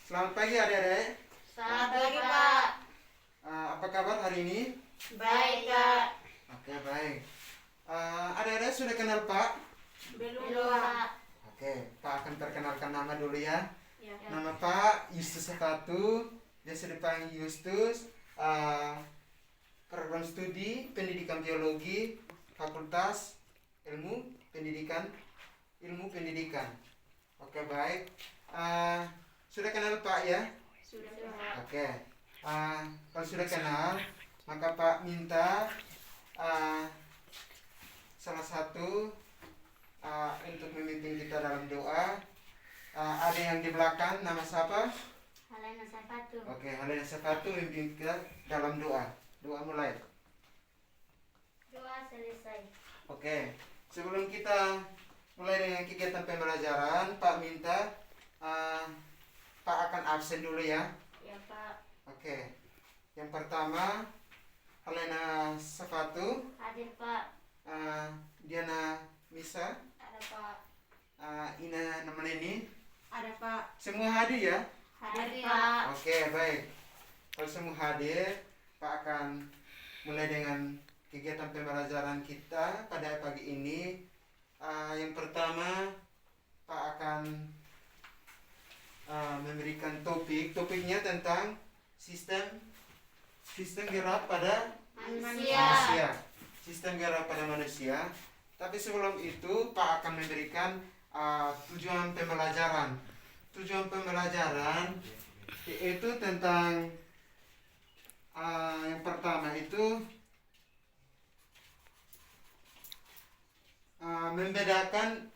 Selamat pagi adik-adik. Selamat pagi, Pak. Apa kabar hari ini? Baik, Kak. Oke, baik. Adik-adik sudah kenal Pak? Belum, Pak. Oke, Pak akan perkenalkan nama dulu ya. Ya. Nama Pak Justus Sepatu, biasa dipanggil Justus. Program studi Pendidikan Biologi, Fakultas Ilmu Pendidikan. Oke, baik. Sudah kenal Pak ya? Sudah, Pak. Oke. Kalau sudah kenal, maka Pak minta salah satu untuk memimpin kita dalam doa. Ada yang di belakang, nama siapa? Helena Sapatu. Oke, Helena Sepatu memimpin kita dalam doa. Doa mulai. Doa selesai. Oke, sebelum kita mulai dengan kegiatan pembelajaran, Pak minta Pak akan absen dulu ya. Ya, Pak. Oke, yang pertama Helena Sepatu, Hadir, Pak. Diana Misa, Ada, Pak. Ina Namalini, Ada, Pak. semua hadir ya. Hadir, Pak. Oke, baik. Kalau semua hadir, Pak akan mulai dengan kegiatan pembelajaran kita pada pagi ini. Yang pertama, Pak akan memberikan topiknya tentang sistem gerak pada Manusia. Sistem gerak pada manusia. Tapi sebelum itu Pak akan memberikan tujuan pembelajaran. Tujuan pembelajaran yaitu tentang yang pertama itu membedakan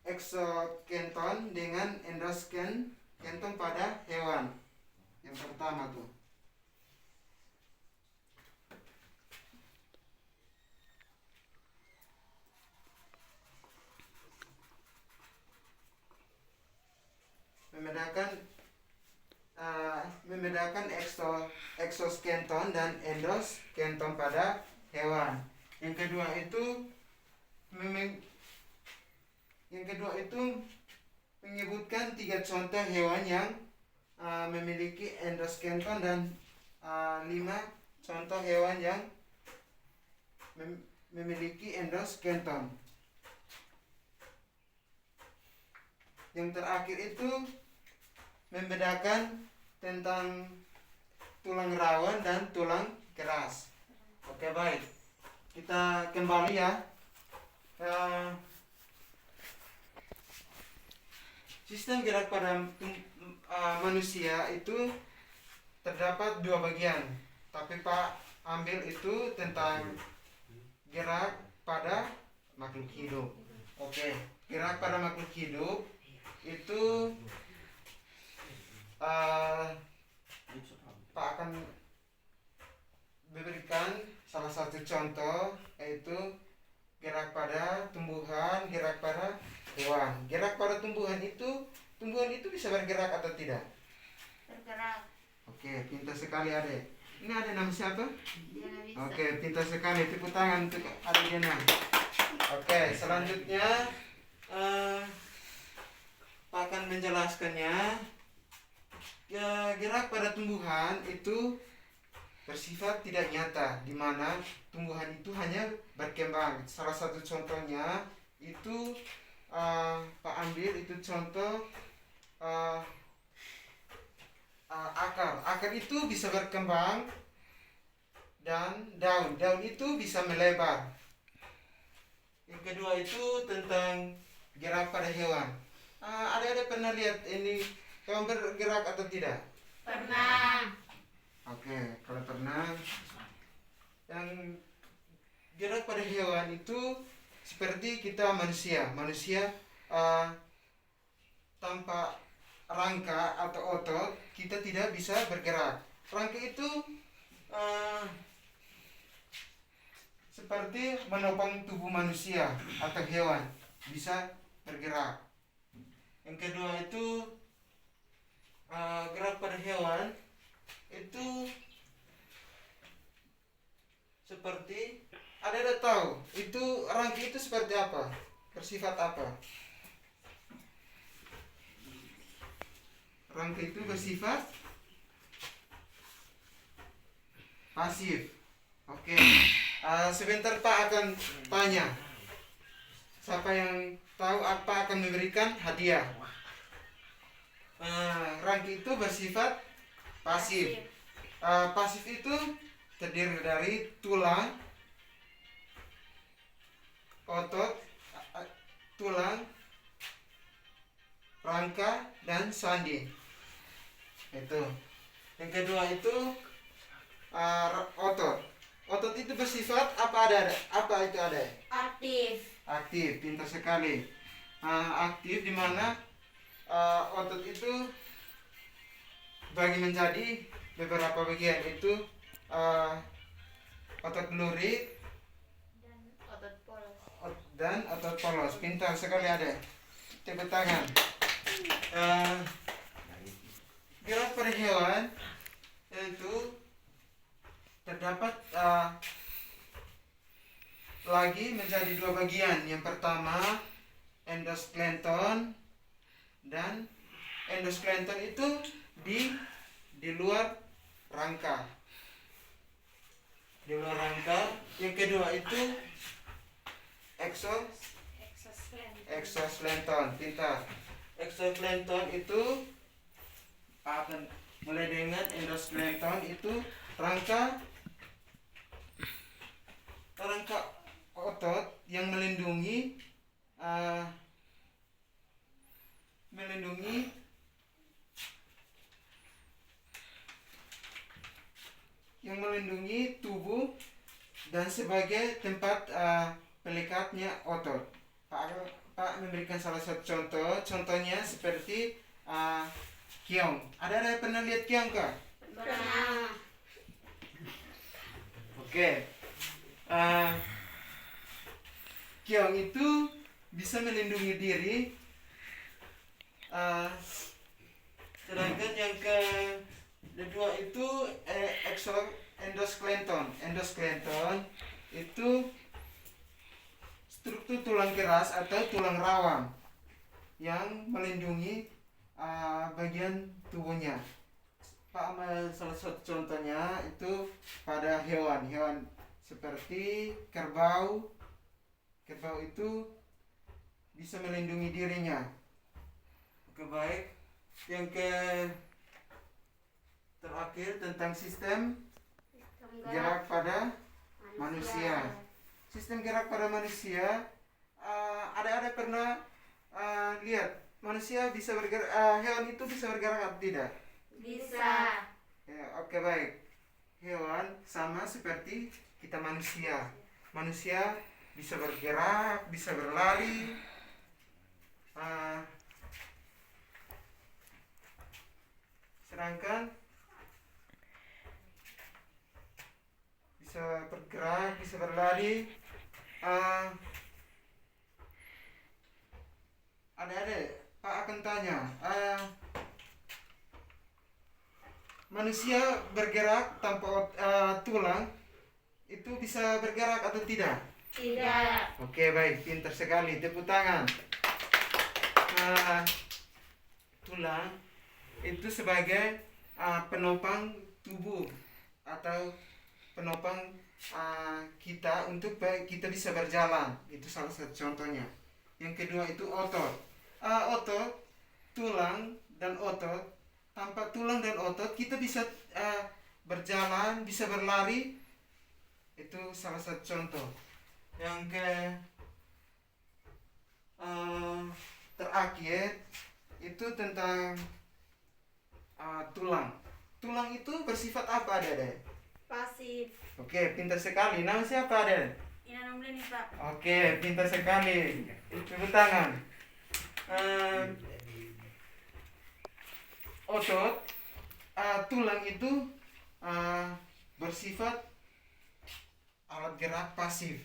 exoskeleton dengan endoskeleton pada hewan. Yang pertama tuh. Membedakan exoskeleton dan endoskeleton pada hewan. Yang kedua itu menyebutkan 3 contoh hewan yang memiliki endoskeleton dan 5 contoh hewan yang memiliki endoskeleton. Yang terakhir itu membedakan tentang tulang rawan dan tulang keras. Oke, baik. Kita kembali ya. Sistem gerak pada manusia itu terdapat 2 bagian. Tapi Pak ambil itu tentang gerak pada makhluk hidup. Oke, gerak pada makhluk hidup itu Pak akan memberikan salah satu contoh, yaitu gerak pada tumbuhan, gerak pada hewan. Gerak pada tumbuhan itu bisa bergerak atau tidak? Bergerak. Oke, pintar sekali adek. Ini ada nama siapa? Diana Bisa. Oke, pintar sekali. Tepuk tangan untuk adik Diana. Oke, selanjutnya Pak akan menjelaskannya. Gerak pada tumbuhan itu bersifat tidak nyata, di mana tumbuhan itu hanya berkembang. Salah satu contohnya itu Pak ambil itu contoh akar. Akar itu bisa berkembang dan daun itu bisa melebar. Yang kedua itu tentang gerak pada hewan. Ada pernah lihat ini hewan bergerak atau tidak? Pernah. Oke, kalau pernah, yang gerak pada hewan itu seperti kita manusia. Manusia tanpa rangka atau otot kita tidak bisa bergerak. Rangka itu seperti menopang tubuh manusia atau hewan bisa bergerak. Yang kedua itu gerak pada hewan itu seperti ada tahu itu rangka itu seperti apa, bersifat apa? rangka itu bersifat pasif. Oke. Sebentar Pak akan tanya. Siapa yang tahu apa akan memberikan hadiah? Rangka itu bersifat pasif. Pasif itu terdiri dari tulang, otot, tulang, rangka, dan sandi. Itu. Yang kedua itu otot. Otot itu bersifat apa itu ada? Aktif. Aktif, pintar sekali. Aktif di mana otot itu bagi menjadi beberapa bagian, itu otot lurik Dan otot polos. dan otot polos. Pintar sekali ada. Tepuk tangan. Gerak pada hewan itu terdapat lagi menjadi dua bagian. Yang pertama endoskeleton, dan endoskeleton itu di luar rangka. Di luar rangka. Yang kedua itu exoskeleton. Pintar. Exoskeleton itu akan mulai dengan endoskeleton itu rangka otot yang melindungi tubuh dan sebagai tempat pelekatnya otot. Pak memberikan salah satu contoh. Contohnya seperti keong. Ada pernah lihat keong kah? Pernah. Oke. Keong itu bisa melindungi diri. Sedangkan yang kedua itu endoskeleton. Endoskeleton itu struktur tulang keras atau tulang rawan yang melindungi bagian tubuhnya. Pak ambil salah satu contohnya itu pada hewan seperti kerbau. Kerbau itu bisa melindungi dirinya. Oke, baik. Yang terakhir tentang sistem gerak pada manusia. Sistem gerak pada manusia, ada pernah lihat manusia bisa bergerak, hewan itu bisa bergerak atau tidak? Bisa. Ya, oke, baik. Hewan sama seperti kita manusia. Manusia bisa bergerak, bisa berlari. Sedangkan bisa bergerak, bisa berlari. Adik-adik, Pak akan tanya, manusia bergerak tanpa tulang itu bisa bergerak atau tidak? Tidak. Oke, baik, pintar sekali. Tepuk tangan. Tulang itu sebagai penopang tubuh atau penopang kita untuk kita bisa berjalan. Itu salah satu contohnya. Yang kedua itu otot. Otot, tulang dan otot. Tanpa tulang dan otot kita bisa berjalan, bisa berlari. Itu salah satu contoh. Yang terakhir itu tentang tulang. Tulang itu bersifat apa, Dede? Pasif. Oke, pintar sekali. Nama siapa, Dede? Ina Nombleni, Pak. Oke, pintar sekali. Tepuk tangan. Otot, tulang itu bersifat alat gerak pasif,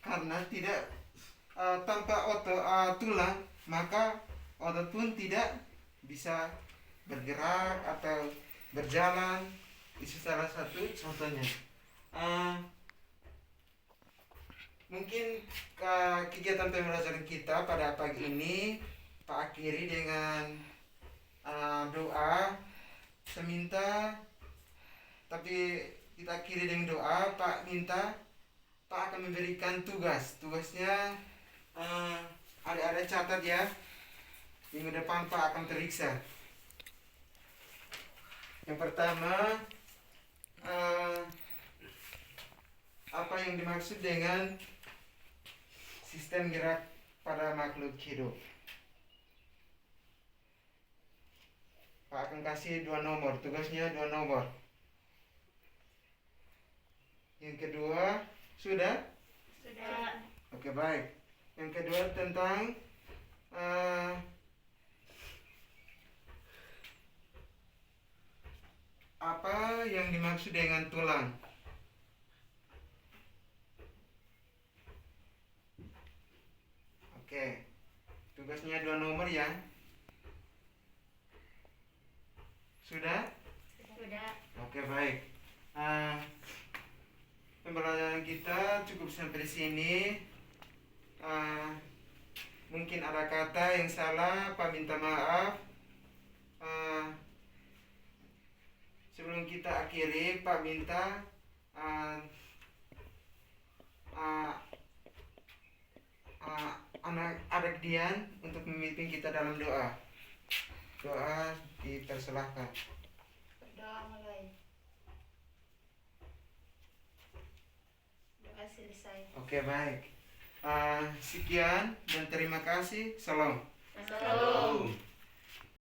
karena tidak tanpa tulang maka otot pun tidak bisa bergerak atau berjalan. Itu salah satu contohnya. Mungkin kegiatan pembelajaran kita pada pagi ini Pak akhiri dengan doa, saya minta, tapi kita akhiri dengan doa. Pak minta, Pak akan memberikan tugas. Tugasnya adik-adik catat ya. Minggu depan Pak akan periksa. Yang pertama, apa yang dimaksud dengan sistem gerak pada makhluk hidup? Pak akan kasih 2 nomor, tugasnya 2 nomor. Yang kedua, sudah? Sudah. Oke, baik. Yang kedua tentang apa yang dimaksud dengan tulang? Oke, tugasnya 2 nomor ya. Sudah? Sudah. Oke, baik. Pembelajaran kita cukup sampai di sini. Mungkin ada kata yang salah, Pak minta maaf. Sebelum kita akhiri, Pak minta anak Dian untuk memimpin kita dalam doa. Doa dipersilahkan. Berdoa mulai. Doa selesai. Oke, baik. Sekian dan terima kasih. Salam. Salam.